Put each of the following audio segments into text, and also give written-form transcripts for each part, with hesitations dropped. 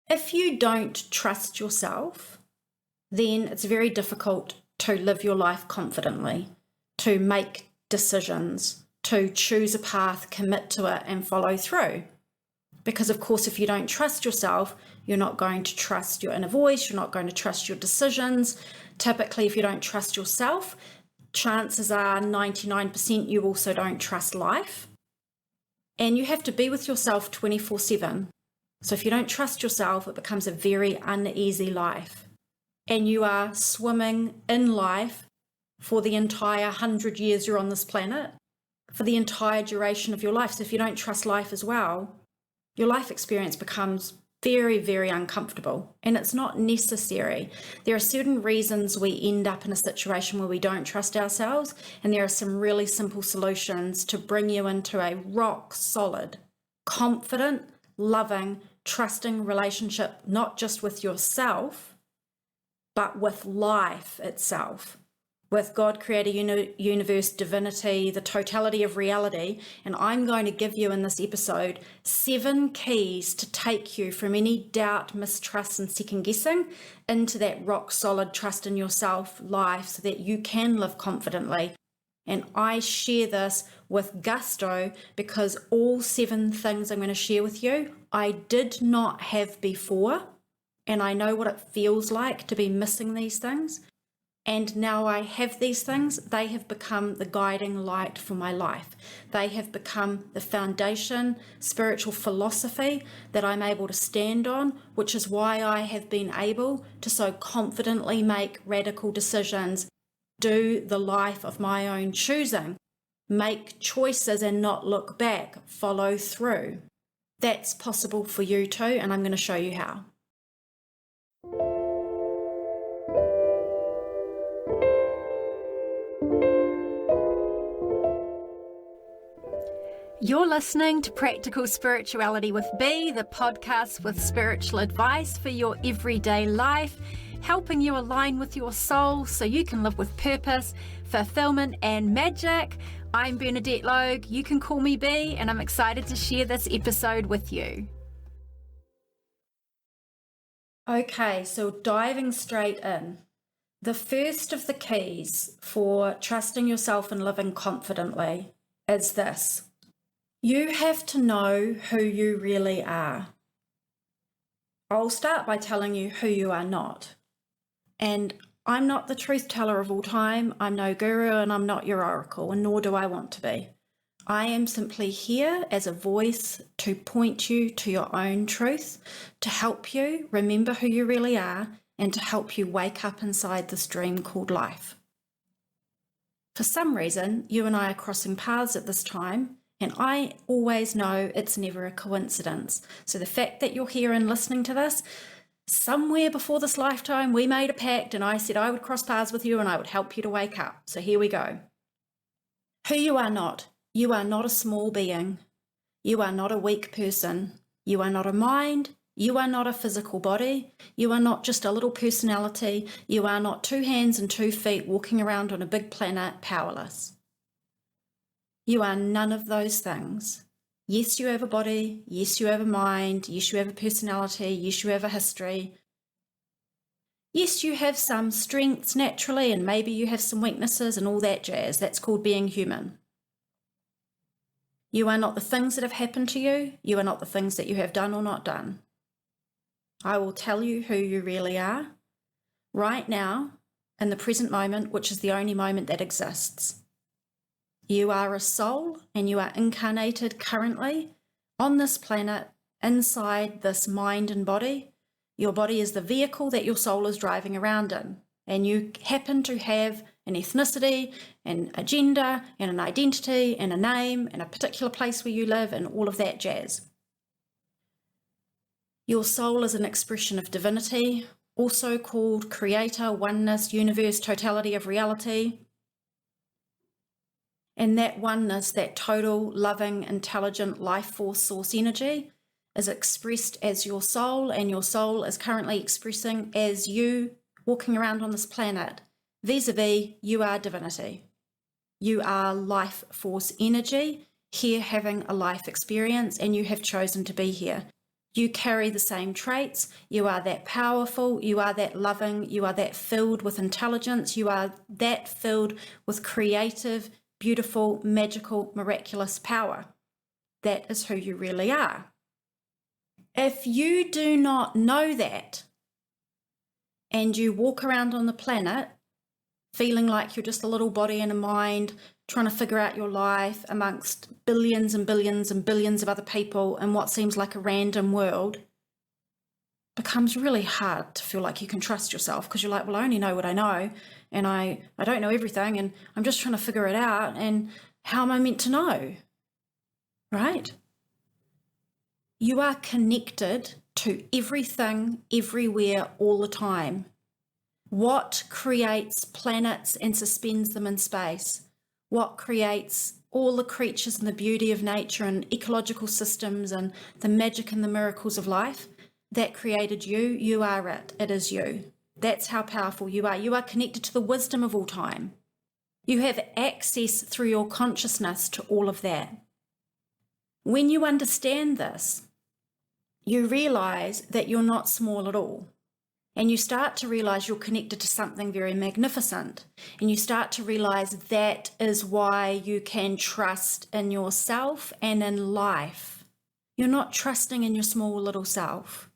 If you don't trust yourself, then it's very difficult to live your life confidently, to make decisions, to choose a path, commit to it, and follow through. Because, of course, if you don't trust yourself, you're not going to trust your inner voice, you're not going to trust your decisions. Typically, if you don't trust yourself, chances are 99% you also don't trust life. And you have to be with yourself 24/7. So if you don't trust yourself, it becomes a very uneasy life. And you are swimming in life for the entire 100 years you're on this planet, for the entire duration of your life. So if you don't trust life as well, your life experience becomes very, very uncomfortable, and it's not necessary. There are certain reasons we end up in a situation where we don't trust ourselves, and there are some really simple solutions to bring you into a rock solid, confident, loving, trusting relationship, not just with yourself, but with life itself, with God, creator, universe, divinity, the totality of reality. And I'm going to give you in this episode 7 keys to take you from any doubt, mistrust, and second guessing into that rock solid trust in yourself life so that you can live confidently. And I share this with gusto because all 7 things I'm going to share with you, I did not have before. And I know what it feels like to be missing these things. And now I have these things, they have become the guiding light for my life. They have become the foundation, spiritual philosophy that I'm able to stand on, which is why I have been able to so confidently make radical decisions, do the life of my own choosing, make choices and not look back, follow through. That's possible for you too, and I'm going to show you how. You're listening to Practical Spirituality with B, the podcast with spiritual advice for your everyday life, helping you align with your soul so you can live with purpose, fulfillment, and magic. I'm Bernadette Logue. You can call me B, and I'm excited to share this episode with you. Okay, so diving straight in. The first of the keys for trusting yourself and living confidently is this. You have to know who you really are. I'll start by telling you who you are not. And I'm not the truth teller of all time. I'm no guru and I'm not your oracle, and nor do I want to be. I am simply here as a voice to point you to your own truth, to help you remember who you really are, and to help you wake up inside this dream called life. For some reason, you and I are crossing paths at this time, and I always know it's never a coincidence. So the fact that you're here and listening to this, somewhere before this lifetime, we made a pact and I said I would cross paths with you and I would help you to wake up. So here we go. Who you are not. You are not a small being. You are not a weak person. You are not a mind. You are not a physical body. You are not just a little personality. You are not 2 hands and 2 feet walking around on a big planet powerless. You are none of those things. Yes, you have a body. Yes, you have a mind. Yes, you have a personality. Yes, you have a history. Yes, you have some strengths naturally, and maybe you have some weaknesses and all that jazz. That's called being human. You are not the things that have happened to you. You are not the things that you have done or not done. I will tell you who you really are right now, in the present moment, which is the only moment that exists. You are a soul, and you are incarnated currently on this planet inside this mind and body. Your body is the vehicle that your soul is driving around in, and you happen to have an ethnicity, an agenda, and an identity, and a name, and a particular place where you live, and all of that jazz. Your soul is an expression of divinity, also called creator, oneness, universe, totality of reality. And that oneness, that total, loving, intelligent life force source energy is expressed as your soul, and your soul is currently expressing as you walking around on this planet. Vis-a-vis, you are divinity. You are life force energy, here having a life experience, and you have chosen to be here. You carry the same traits. You are that powerful. You are that loving. You are that filled with intelligence. You are that filled with creative, beautiful, magical, miraculous power. That is who you really are. If you do not know that, and you walk around on the planet feeling like you're just a little body and a mind, trying to figure out your life amongst billions and billions and billions of other people in what seems like a random world, becomes really hard to feel like you can trust yourself, because you're like, well, I only know what I know, and I don't know everything, and I'm just trying to figure it out, and how am I meant to know? Right? You are connected to everything, everywhere, all the time. What creates planets and suspends them in space? What creates all the creatures and the beauty of nature and ecological systems and the magic and the miracles of life? That created you. You are it. It is you. That's how powerful you are. You are connected to the wisdom of all time. You have access through your consciousness to all of that. When you understand this, you realize that you're not small at all. And you start to realize you're connected to something very magnificent. And you start to realize that is why you can trust in yourself and in life. You're not trusting in your small little self.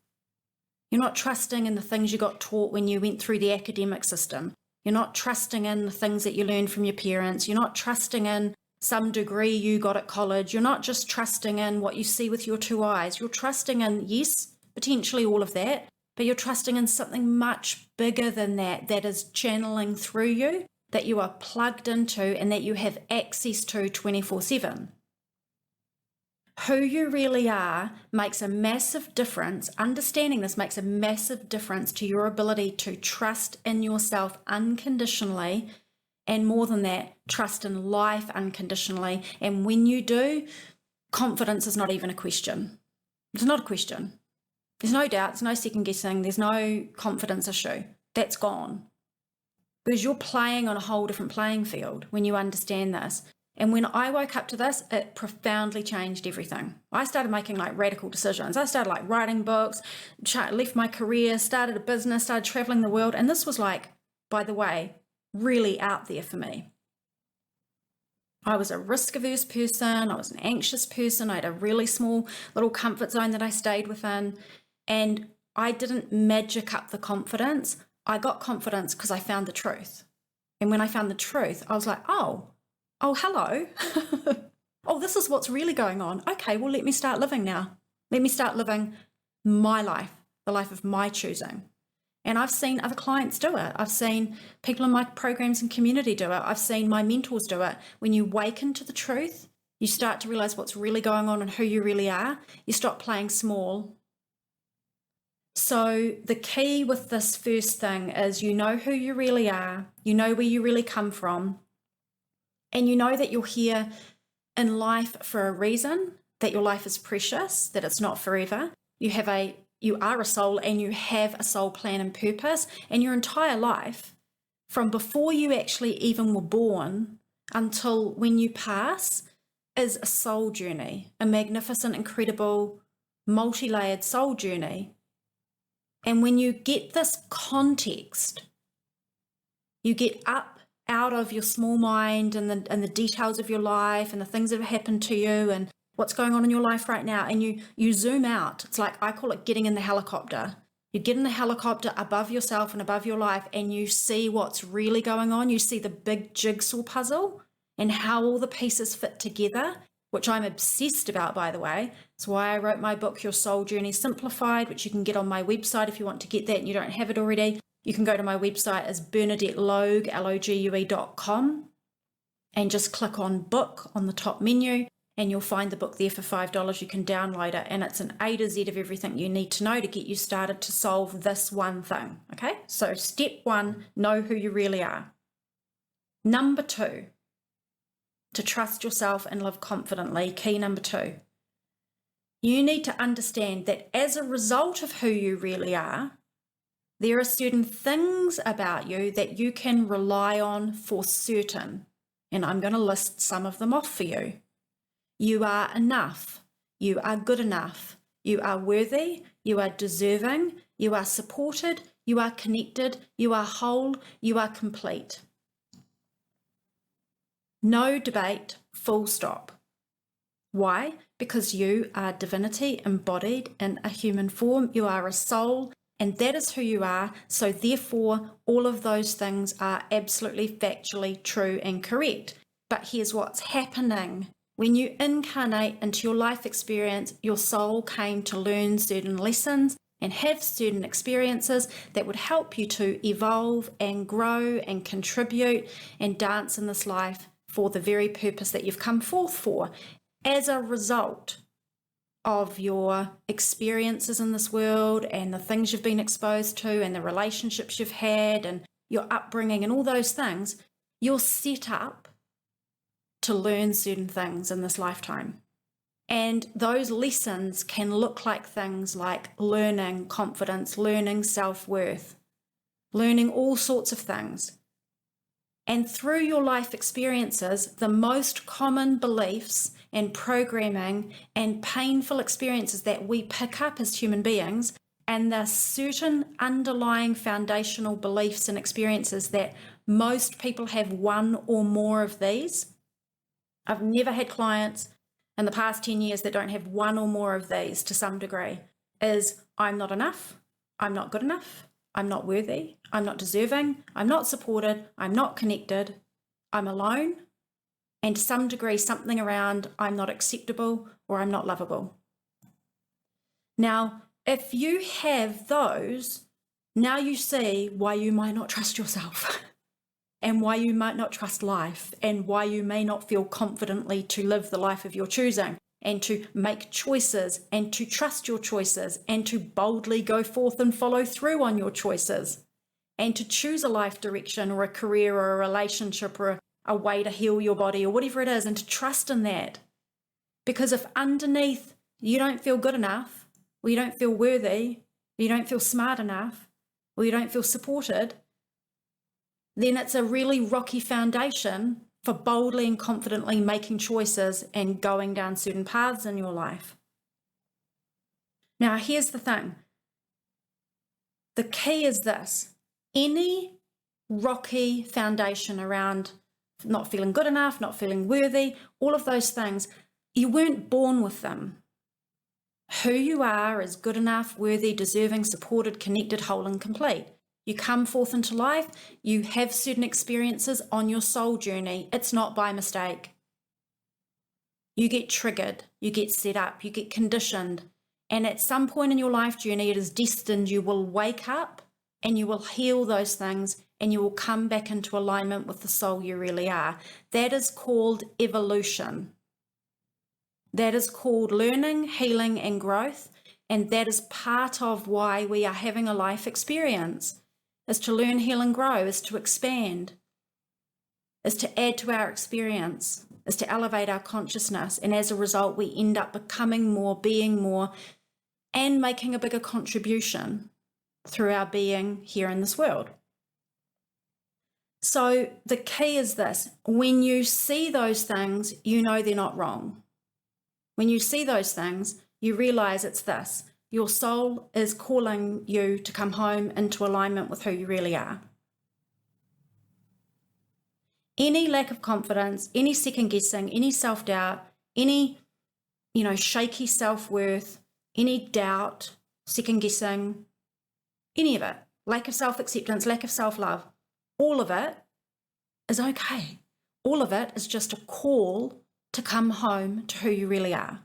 You're not trusting in the things you got taught when you went through the academic system. You're not trusting in the things that you learned from your parents. You're not trusting in some degree you got at college. You're not just trusting in what you see with your two eyes. You're trusting in, yes, potentially all of that, but you're trusting in something much bigger than that, that is channeling through you, that you are plugged into and that you have access to 24/7. Who you really are makes a massive difference. Understanding this makes a massive difference to your ability to trust in yourself unconditionally, and more than that, trust in life unconditionally. And when you do, confidence is not even a question. It's not a question. There's no doubt, there's no second guessing, there's no confidence issue. That's gone. Because you're playing on a whole different playing field when you understand this. And when I woke up to this, it profoundly changed everything. I started making like radical decisions. I started like writing books, left my career, started a business, started traveling the world. And this was like, by the way, really out there for me. I was a risk-averse person. I was an anxious person. I had a really small little comfort zone that I stayed within. And I didn't magic up the confidence. I got confidence because I found the truth. And when I found the truth, I was like, oh, hello. Oh, this is what's really going on. Okay, well, let me start living now. Let me start living my life, the life of my choosing. And I've seen other clients do it. I've seen people in my programs and community do it. I've seen my mentors do it. When you awaken to the truth, you start to realize what's really going on and who you really are. You stop playing small. So the key with this first thing is you know who you really are. You know where you really come from. And you know that you're here in life for a reason, that your life is precious, that it's not forever. You are a soul and you have a soul plan and purpose, and your entire life, from before you actually even were born until when you pass, is a soul journey, a magnificent, incredible, multi-layered soul journey. And when you get this context, you get up out of your small mind and the details of your life and the things that have happened to you and what's going on in your life right now, and you zoom out. It's like, I call it getting in the helicopter. You get in the helicopter above yourself and above your life, and you see what's really going on. You see the big jigsaw puzzle and how all the pieces fit together, which I'm obsessed about, by the way. It's why I wrote my book, Your Soul Journey Simplified, which you can get on my website if you want to get that and you don't have it already. You can go to my website as Bernadette Logue, LOGUE.com, and just click on book on the top menu, and you'll find the book there for $5. You can download it, and it's an A to Z of everything you need to know to get you started to solve this one thing. Okay, so step one, know who you really are. Number two, to trust yourself and live confidently. Key number two, you need to understand that as a result of who you really are, there are certain things about you that you can rely on for certain, and I'm going to list some of them off for you. You are enough. You are good enough. You are worthy, you are deserving, you are supported, you are connected, you are whole, you are complete. No debate, full stop. Why? Because you are divinity embodied in a human form. You are a soul, and that is who you are. So therefore, all of those things are absolutely factually true and correct. But here's what's happening. When you incarnate into your life experience, your soul came to learn certain lessons and have certain experiences that would help you to evolve and grow and contribute and dance in this life for the very purpose that you've come forth for. As a result of your experiences in this world and the things you've been exposed to and the relationships you've had and your upbringing and all those things, you're set up to learn certain things in this lifetime. And those lessons can look like things like learning confidence, learning self-worth, learning all sorts of things. And through your life experiences, the most common beliefs and programming and painful experiences that we pick up as human beings, and the certain underlying foundational beliefs and experiences that most people have one or more of these. I've never had clients in the past 10 years that don't have one or more of these to some degree. Is I'm not enough, I'm not good enough, I'm not worthy, I'm not deserving, I'm not supported, I'm not connected, I'm alone, and to some degree something around I'm not acceptable or I'm not lovable. Now, if you have those, now you see why you might not trust yourself and why you might not trust life and why you may not feel confidently to live the life of your choosing and to make choices and to trust your choices and to boldly go forth and follow through on your choices and to choose a life direction or a career or a relationship or a way to heal your body or whatever it is, and to trust in that. Because if underneath you don't feel good enough, or you don't feel worthy, or you don't feel smart enough, or you don't feel supported, then it's a really rocky foundation for boldly and confidently making choices and going down certain paths in your life. Now, here's the thing. The key is this. Any rocky foundation around not feeling good enough, not feeling worthy, all of those things, you weren't born with them. Who you are is good enough, worthy, deserving, supported, connected, whole and complete. You come forth into life, you have certain experiences on your soul journey. It's not by mistake. You get triggered, you get set up, you get conditioned. And at some point in your life journey, it is destined you will wake up and you will heal those things and you will come back into alignment with the soul you really are. That is called evolution. That is called learning, healing, and growth. And that is part of why we are having a life experience, is to learn, heal, and grow, is to expand, is to add to our experience, is to elevate our consciousness. And as a result, we end up becoming more, being more, and making a bigger contribution through our being here in this world. So the key is this. When you see those things, you know they're not wrong. When you see those things, you realize it's this. Your soul is calling you to come home into alignment with who you really are. Any lack of confidence, any second guessing, any self-doubt, any, shaky self-worth, any doubt, second guessing, any of it, lack of self-acceptance, lack of self-love, all of it is okay. All of it is just a call to come home to who you really are.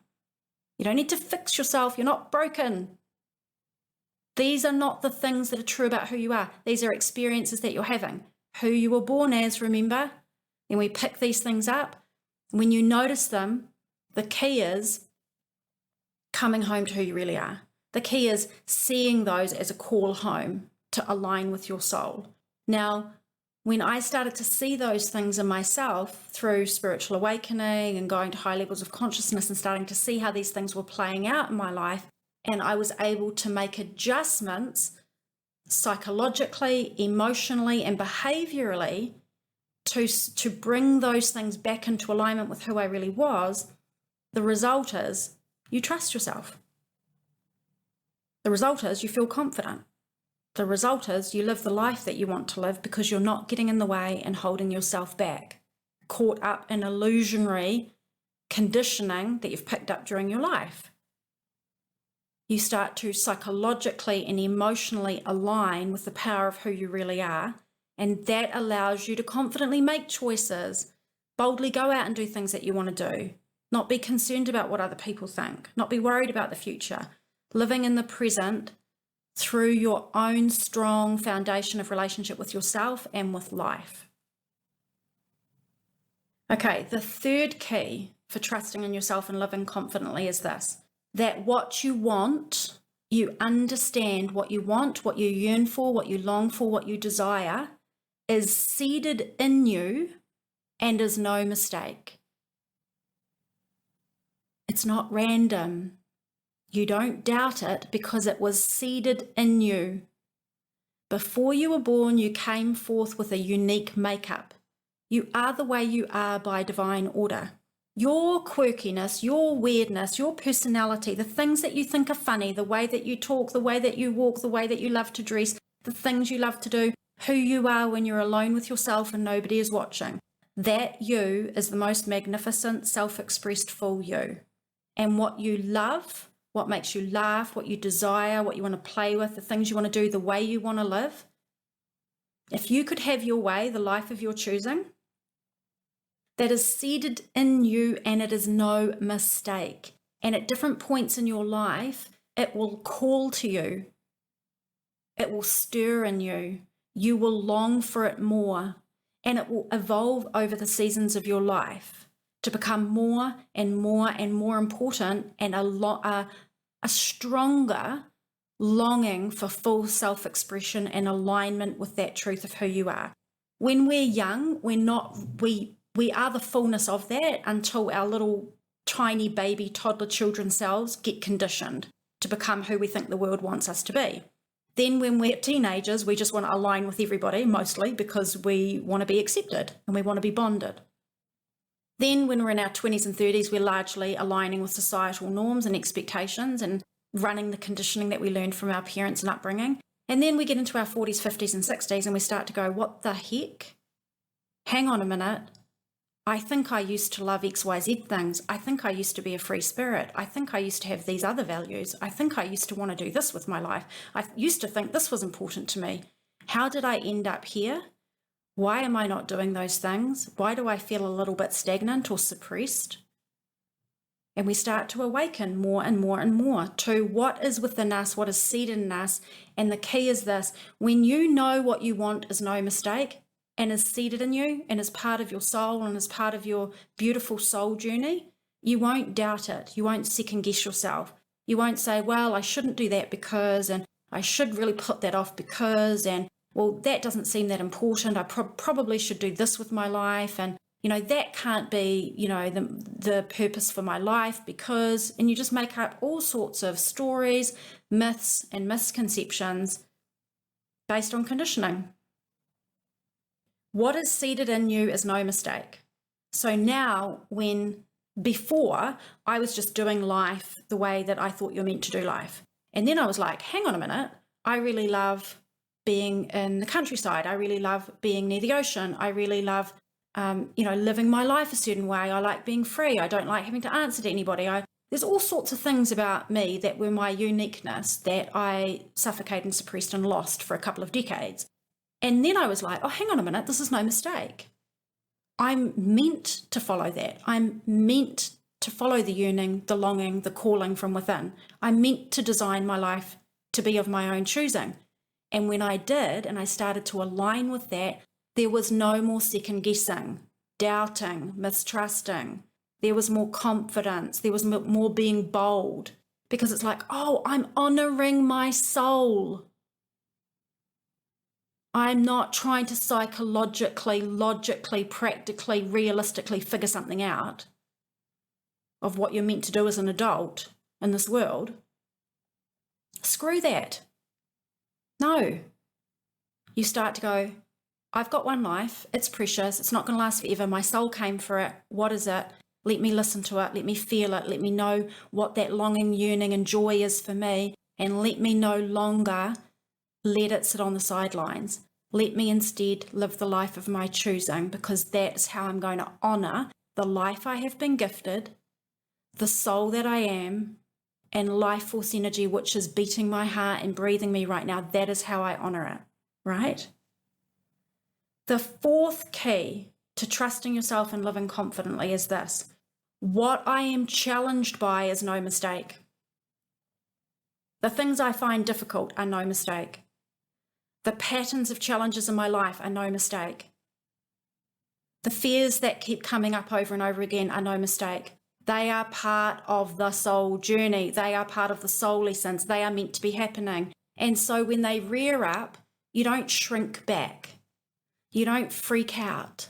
You don't need to fix yourself. You're not broken. These are not the things that are true about who you are. These are experiences that you're having. Who you were born as, remember? And we pick these things up. When you notice them, the key is coming home to who you really are. The key is seeing those as a call home to align with your soul. Now, when I started to see those things in myself through spiritual awakening and going to high levels of consciousness and starting to see how these things were playing out in my life, and I was able to make adjustments psychologically, emotionally, and behaviorally to bring those things back into alignment with who I really was, the result is you trust yourself. The result is you feel confident. The result is you live the life that you want to live because you're not getting in the way and holding yourself back, caught up in illusionary conditioning that you've picked up during your life. You start to psychologically and emotionally align with the power of who you really are, and that allows you to confidently make choices, boldly go out and do things that you want to do, not be concerned about what other people think, not be worried about the future, living in the present through your own strong foundation of relationship with yourself and with life. Okay, the third key for trusting in yourself and living confidently is this, that what you want, you understand what you want, what you yearn for, what you long for, what you desire, is seeded in you and is no mistake. It's not random. You don't doubt it because it was seeded in you. Before you were born, you came forth with a unique makeup. You are the way you are by divine order. Your quirkiness, your weirdness, your personality, the things that you think are funny, the way that you talk, the way that you walk, the way that you love to dress, the things you love to do, who you are when you're alone with yourself and nobody is watching. That you is the most magnificent, self-expressed full you. And what you love, what makes you laugh, what you desire, what you want to play with, the things you want to do, the way you want to live. If you could have your way, the life of your choosing, that is seeded in you and it is no mistake. And at different points in your life, it will call to you. It will stir in you. You will long for it more. And it will evolve over the seasons of your life to become more and more and more important, and a stronger longing for full self-expression and alignment with that truth of who you are. When we're young, we are the fullness of that until our little tiny baby toddler children selves get conditioned to become who we think the world wants us to be. Then when we're teenagers, we just want to align with everybody, mostly because we want to be accepted and we want to be bonded. Then when we're in our 20s and 30s, we're largely aligning with societal norms and expectations and running the conditioning that we learned from our parents and upbringing. And then we get into our 40s, 50s and 60s and we start to go, what the heck? Hang on a minute. I think I used to love XYZ things. I think I used to be a free spirit. I think I used to have these other values. I think I used to want to do this with my life. I used to think this was important to me. How did I end up here? Why am I not doing those things? Why do I feel a little bit stagnant or suppressed? And we start to awaken more and more and more to what is within us, what is seated in us. And the key is this: when you know what you want is no mistake, and is seated in you and is part of your soul and is part of your beautiful soul journey, you won't doubt it. You won't second guess yourself. You won't say, well, I shouldn't do that because, and I should really put that off because, and well, that doesn't seem that important. I probably should do this with my life. And, that can't be, the purpose for my life because, and you just make up all sorts of stories, myths, and misconceptions based on conditioning. What is seated in you is no mistake. So now before I was just doing life the way that I thought you're meant to do life. And then I was like, hang on a minute. I really love being in the countryside. I really love being near the ocean. I really love, living my life a certain way. I like being free. I don't like having to answer to anybody. There's all sorts of things about me that were my uniqueness that I suffocated and suppressed and lost for a couple of decades. And then I was like, oh, hang on a minute, this is no mistake. I'm meant to follow that. I'm meant to follow the yearning, the longing, the calling from within. I'm meant to design my life to be of my own choosing. And when I did, and I started to align with that, there was no more second guessing, doubting, mistrusting. There was more confidence. There was more being bold, because it's like, oh, I'm honoring my soul. I'm not trying to psychologically, logically, practically, realistically figure something out of what you're meant to do as an adult in this world. Screw that. No. You start to go, I've got one life. It's precious. It's not going to last forever. My soul came for it. What is it? Let me listen to it. Let me feel it. Let me know what that longing, yearning, and joy is for me. and let me no longer let it sit on the sidelines. Let me instead live the life of my choosing, because that's how I'm going to honor the life I have been gifted, the soul that I am, and life force energy, which is beating my heart and breathing me right now. That is how I honor it, right? The fourth key to trusting yourself and living confidently is this: what I am challenged by is no mistake. The things I find difficult are no mistake. The patterns of challenges in my life are no mistake. The fears that keep coming up over and over again are no mistake. They are part of the soul journey. They are part of the soul lessons. They are meant to be happening. And so when they rear up, you don't shrink back. You don't freak out.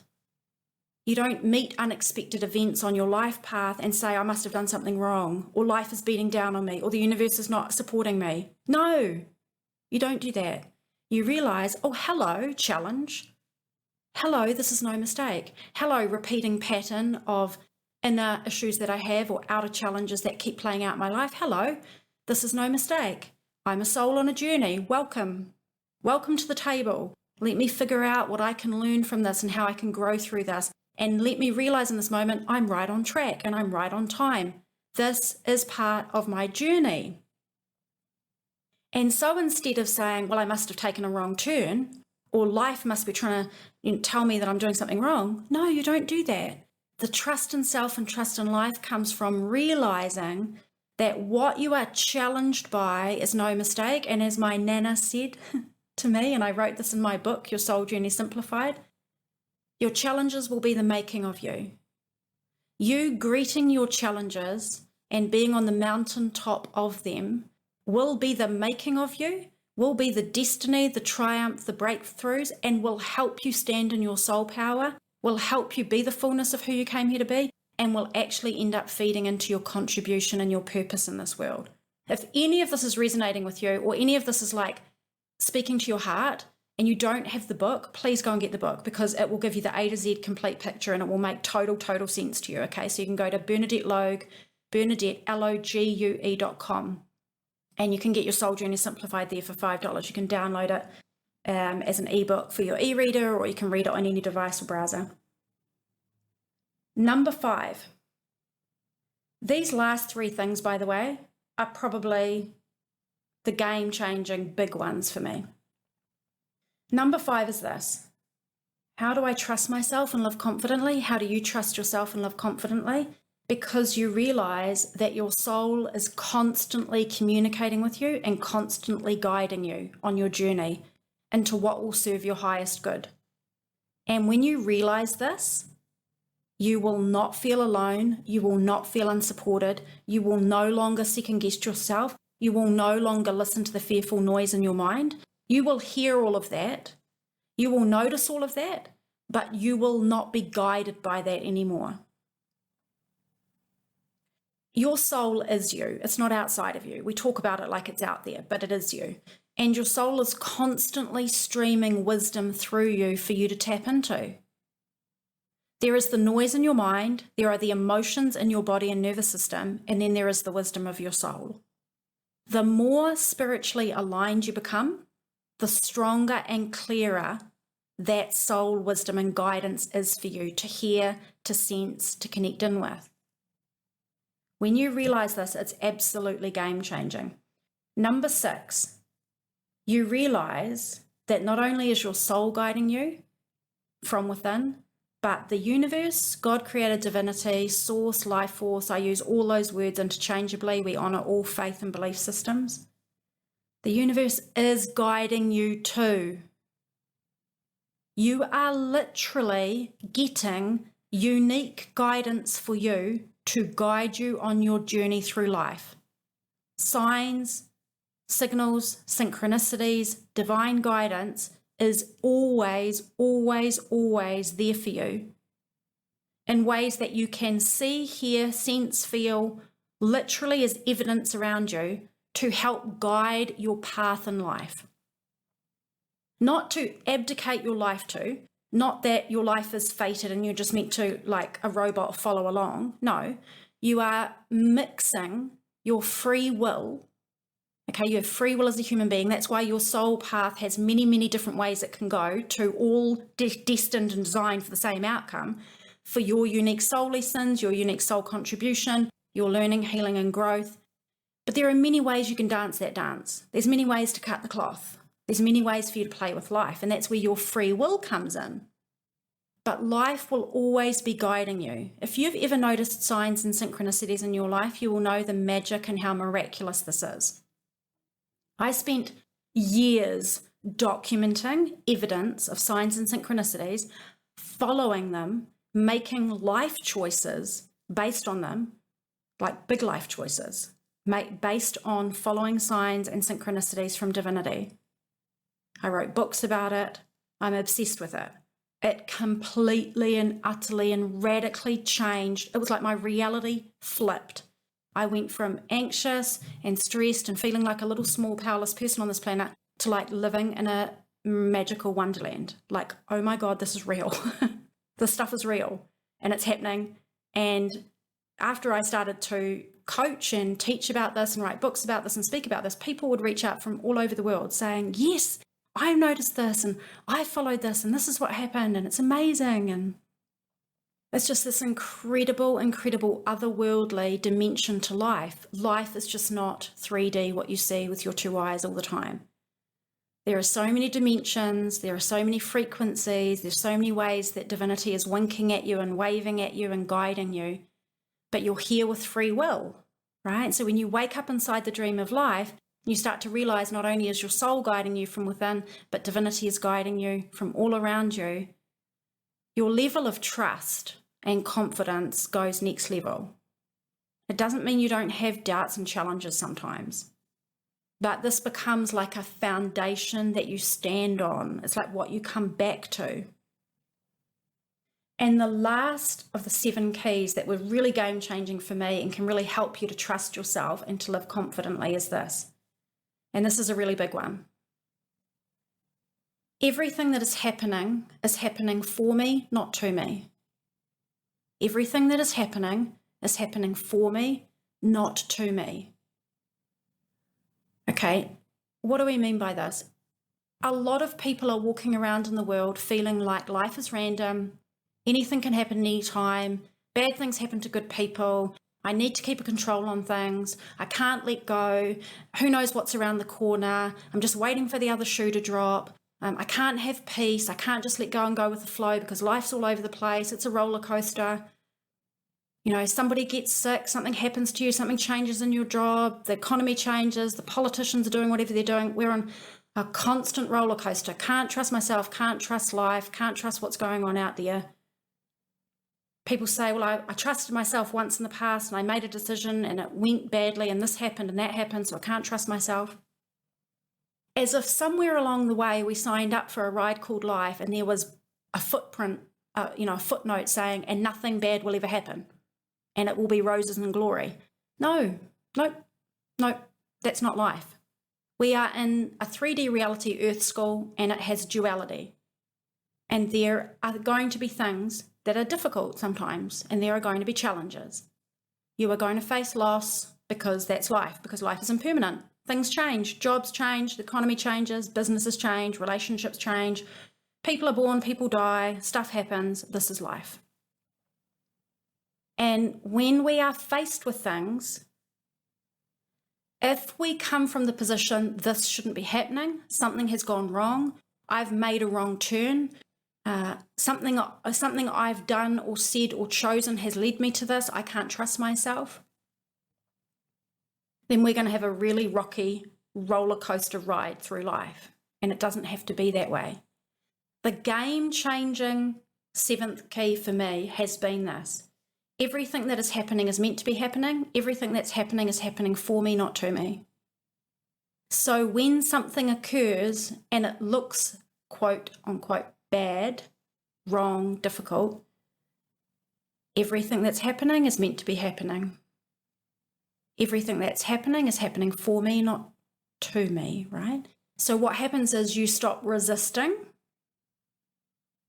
You don't meet unexpected events on your life path and say, I must have done something wrong, or life is beating down on me, or the universe is not supporting me. No, you don't do that. You realize, oh, hello, challenge. Hello, this is no mistake. Hello, repeating pattern of inner issues that I have or outer challenges that keep playing out in my life. Hello, this is no mistake. I'm a soul on a journey. Welcome. Welcome to the table. Let me figure out what I can learn from this and how I can grow through this. And let me realize in this moment, I'm right on track and I'm right on time. This is part of my journey. And so instead of saying, well, I must have taken a wrong turn, or life must be trying to tell me that I'm doing something wrong. No, you don't do that. The trust in self and trust in life comes from realizing that what you are challenged by is no mistake. And as my Nana said to me, and I wrote this in my book, Your Soul Journey Simplified, your challenges will be the making of you. You greeting your challenges and being on the mountaintop of them will be the making of you, will be the destiny, the triumph, the breakthroughs, and will help you stand in your soul power, will help you be the fullness of who you came here to be, and will actually end up feeding into your contribution and your purpose in this world. If any of this is resonating with you, or any of this is like speaking to your heart, and you don't have the book, please go and get the book, because it will give you the A to Z complete picture and it will make total sense to you. Okay, so you can go to Bernadette Logue, Bernadette, Logue.com, and you can get your Soul Journey Simplified there for $5. You can download it as an ebook for your e-reader, or you can read it on any device or browser. Number 5. These last 3 things, by the way, are probably the game-changing big ones for me. Number 5 is this: how do I trust myself and live confidently? How do you trust yourself and live confidently? Because you realize that your soul is constantly communicating with you and constantly guiding you on your journey into what will serve your highest good. And when you realize this, you will not feel alone. You will not feel unsupported. You will no longer second guess yourself. You will no longer listen to the fearful noise in your mind. You will hear all of that. You will notice all of that, but you will not be guided by that anymore. Your soul is you. It's not outside of you. We talk about it like it's out there, but it is you. And your soul is constantly streaming wisdom through you for you to tap into. There is the noise in your mind, there are the emotions in your body and nervous system, and then there is the wisdom of your soul. The more spiritually aligned you become, the stronger and clearer that soul wisdom and guidance is for you to hear, to sense, to connect in with. When you realize this, it's absolutely game-changing. Number 6, you realize that not only is your soul guiding you from within, but the universe, God created divinity, source, life force, I use all those words interchangeably. We honor all faith and belief systems. The universe is guiding you too. You are literally getting unique guidance for you to guide you on your journey through life. Signs, signals, synchronicities, divine guidance is always there for you in ways that you can see, hear, sense, feel, literally as evidence around you to help guide your path in life. Not to abdicate your life to, not that your life is fated and you're just meant to, like a robot, follow along. No, you are mixing your free will Okay, you have free will as a human being. That's why your soul path has many, many different ways it can go to all destined and designed for the same outcome, for your unique soul lessons, your unique soul contribution, your learning, healing, and growth. But there are many ways you can dance that dance. There's many ways to cut the cloth. There's many ways for you to play with life, and that's where your free will comes in. But life will always be guiding you. If you've ever noticed signs and synchronicities in your life, you will know the magic and how miraculous this is. I spent years documenting evidence of signs and synchronicities, following them, making life choices based on them, like big life choices, based on following signs and synchronicities from divinity. I wrote books about it. I'm obsessed with it. It completely and utterly and radically changed. It was like my reality flipped. I went from anxious and stressed and feeling like a little small powerless person on this planet to like living in a magical wonderland. Like, oh my God, this is real. This stuff is real and it's happening. And after I started to coach and teach about this and write books about this and speak about this, people would reach out from all over the world saying, yes, I've noticed this and I followed this and this is what happened and it's amazing. And it's just this incredible, incredible otherworldly dimension to life. Life is just not 3D, what you see with your two eyes all the time. There are so many dimensions, there are so many frequencies, there's so many ways that divinity is winking at you and waving at you and guiding you, but you're here with free will, right? So when you wake up inside the dream of life, you start to realize not only is your soul guiding you from within, but divinity is guiding you from all around you. Your level of trust and confidence goes next level. It doesn't mean you don't have doubts and challenges sometimes, but this becomes like a foundation that you stand on. It's like what you come back to. And the last of the 7 keys that were really game-changing for me and can really help you to trust yourself and to live confidently is this. And this is a really big one. Everything that is happening for me, not to me. Everything that is happening for me, not to me. Okay, what do we mean by this? A lot of people are walking around in the world feeling like life is random, anything can happen anytime, bad things happen to good people, I need to keep a control on things, I can't let go, who knows what's around the corner, I'm just waiting for the other shoe to drop. I can't have peace. I can't just let go and go with the flow because life's all over the place. It's a roller coaster. You know, somebody gets sick, something happens to you, something changes in your job, the economy changes, the politicians are doing whatever they're doing. We're on a constant roller coaster. Can't trust myself, can't trust life, can't trust what's going on out there. People say, well, I trusted myself once in the past and I made a decision and it went badly and this happened and that happened, so I can't trust myself. As if somewhere along the way we signed up for a ride called life and there was a footprint, a footnote saying, and nothing bad will ever happen and it will be roses and glory. No, that's not life. We are in a 3D reality Earth school and it has duality. And there are going to be things that are difficult sometimes and there are going to be challenges. You are going to face loss because that's life, because life is impermanent. Things change, jobs change, the economy changes, businesses change, relationships change, people are born, people die, stuff happens, this is life. And when we are faced with things, if we come from the position, this shouldn't be happening, something has gone wrong, I've made a wrong turn, something I've done or said or chosen has led me to this, I can't trust myself, then we're going to have a really rocky roller coaster ride through life. And it doesn't have to be that way. The game-changing 7th key for me has been this. Everything that is happening is meant to be happening. Everything that's happening is happening for me, not to me. So when something occurs and it looks, quote unquote, bad, wrong, difficult, everything that's happening is meant to be happening. Everything that's happening is happening for me, not to me, right? So what happens is you stop resisting,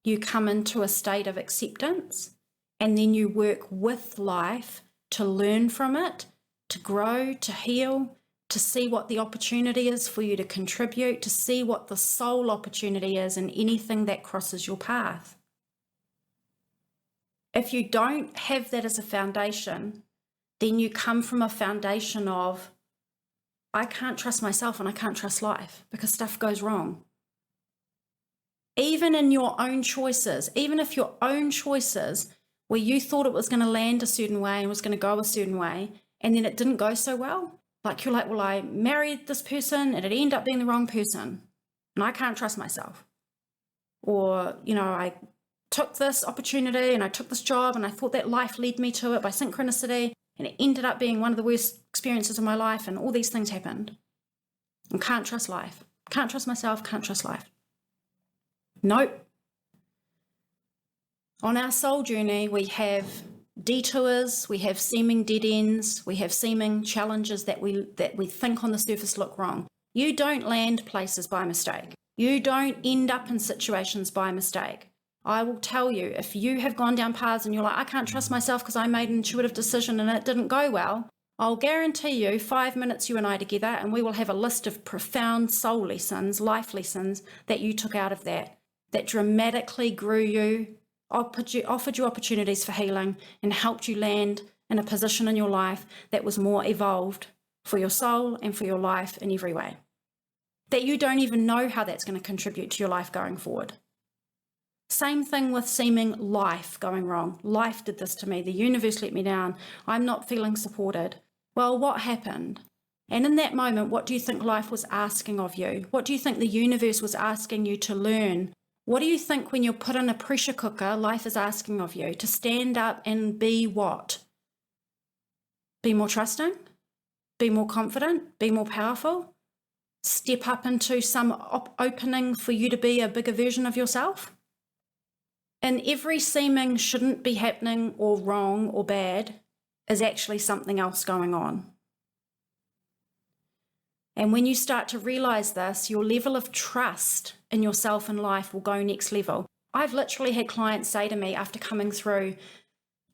you come into a state of acceptance, and then you work with life to learn from it, to grow, to heal, to see what the opportunity is for you to contribute, to see what the soul opportunity is in anything that crosses your path. If you don't have that as a foundation, then you come from a foundation of, I can't trust myself and I can't trust life because stuff goes wrong. Even in your own choices, even if your own choices where you thought it was going to land a certain way and was going to go a certain way, and then it didn't go so well, like you're like, well, I married this person and it ended up being the wrong person and I can't trust myself. Or, I took this opportunity and I took this job and I thought that life led me to it by synchronicity and it ended up being one of the worst experiences of my life and all these things happened. And can't trust life. Can't trust myself, can't trust life. Nope. On our soul journey, we have detours, we have seeming dead ends, we have seeming challenges that we think on the surface look wrong. You don't land places by mistake. You don't end up in situations by mistake. I will tell you, if you have gone down paths and you're like, I can't trust myself because I made an intuitive decision and it didn't go well, I'll guarantee you 5 minutes you and I together and we will have a list of profound soul lessons, life lessons that you took out of that dramatically grew you, offered you opportunities for healing and helped you land in a position in your life that was more evolved for your soul and for your life in every way. That you don't even know how that's going to contribute to your life going forward. Same thing with seeming life going wrong. Life did this to me. The universe let me down. I'm not feeling supported. Well, what happened? And in that moment, what do you think life was asking of you? What do you think the universe was asking you to learn? What do you think when you're put in a pressure cooker, life is asking of you? To stand up and be what? Be more trusting? Be more confident? Be more powerful? Step up into some opening for you to be a bigger version of yourself? And every seeming shouldn't be happening or wrong or bad is actually something else going on. And when you start to realize this, your level of trust in yourself and life will go next level. I've literally had clients say to me after coming through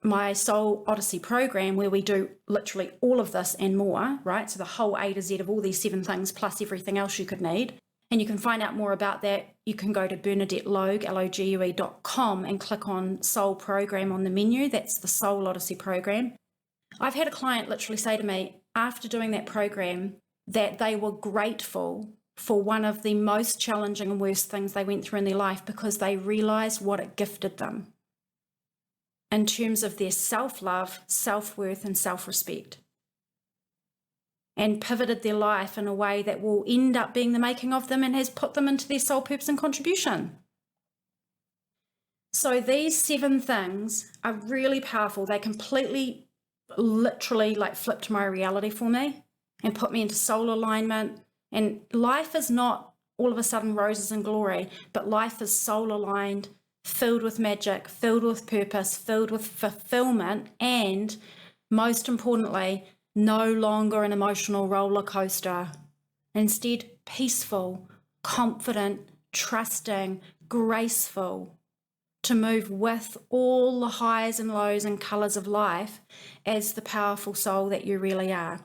my Soul Odyssey program, where we do literally all of this and more, right? So the whole A to Z of all these 7 things plus everything else you could need. And you can find out more about that. You can go to Bernadette Logue, Logue.com and click on Soul Program on the menu. That's the Soul Odyssey Program. I've had a client literally say to me after doing that program that they were grateful for one of the most challenging and worst things they went through in their life because they realized what it gifted them in terms of their self-love, self-worth, and self-respect, and pivoted their life in a way that will end up being the making of them and has put them into their soul purpose and contribution. So these 7 things are really powerful. They completely, literally flipped my reality for me and put me into soul alignment. And life is not all of a sudden roses and glory, but life is soul aligned, filled with magic, filled with purpose, filled with fulfillment, and most importantly, no longer an emotional roller coaster. Instead, peaceful, confident, trusting, graceful, to move with all the highs and lows and colors of life as the powerful soul that you really are.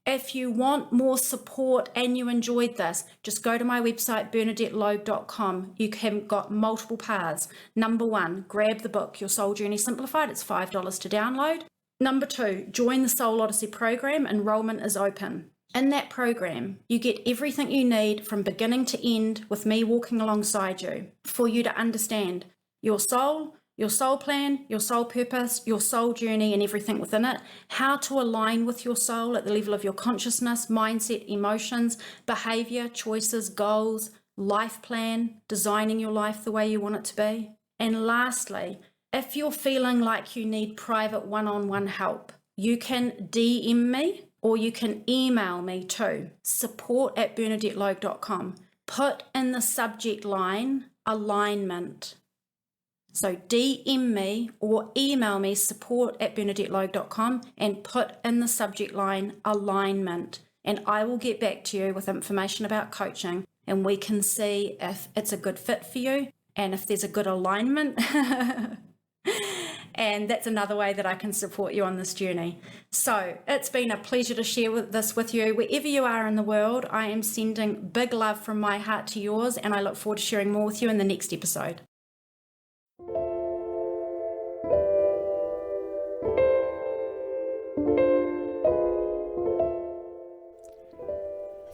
If you want more support and you enjoyed this, just go to my website, bernadettelogue.com. You have got multiple paths. Number 1, grab the book, Your Soul Journey Simplified. It's $5 to download. Number 2, join the Soul Odyssey program. Enrollment is open. In that program, you get everything you need from beginning to end with me walking alongside you for you to understand your soul plan, your soul purpose, your soul journey and everything within it, how to align with your soul at the level of your consciousness, mindset, emotions, behavior, choices, goals, life plan, designing your life the way you want it to be. And lastly, if you're feeling like you need private one-on-one help, you can DM me or you can email me too, support@bernadettelogue.com. Put in the subject line, alignment. So DM me or email me, support@bernadettelogue.com, and put in the subject line, alignment. And I will get back to you with information about coaching, and we can see if it's a good fit for you and if there's a good alignment. And that's another way that I can support you on this journey. So it's been a pleasure to share this with you. Wherever you are in the world, I am sending big love from my heart to yours, and I look forward to sharing more with you in the next episode.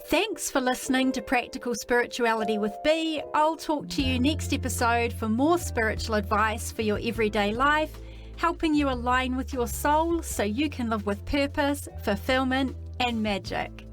Thanks for listening to Practical Spirituality with Bea. I'll talk to you next episode for more spiritual advice for your everyday life, helping you align with your soul so you can live with purpose, fulfillment, and magic.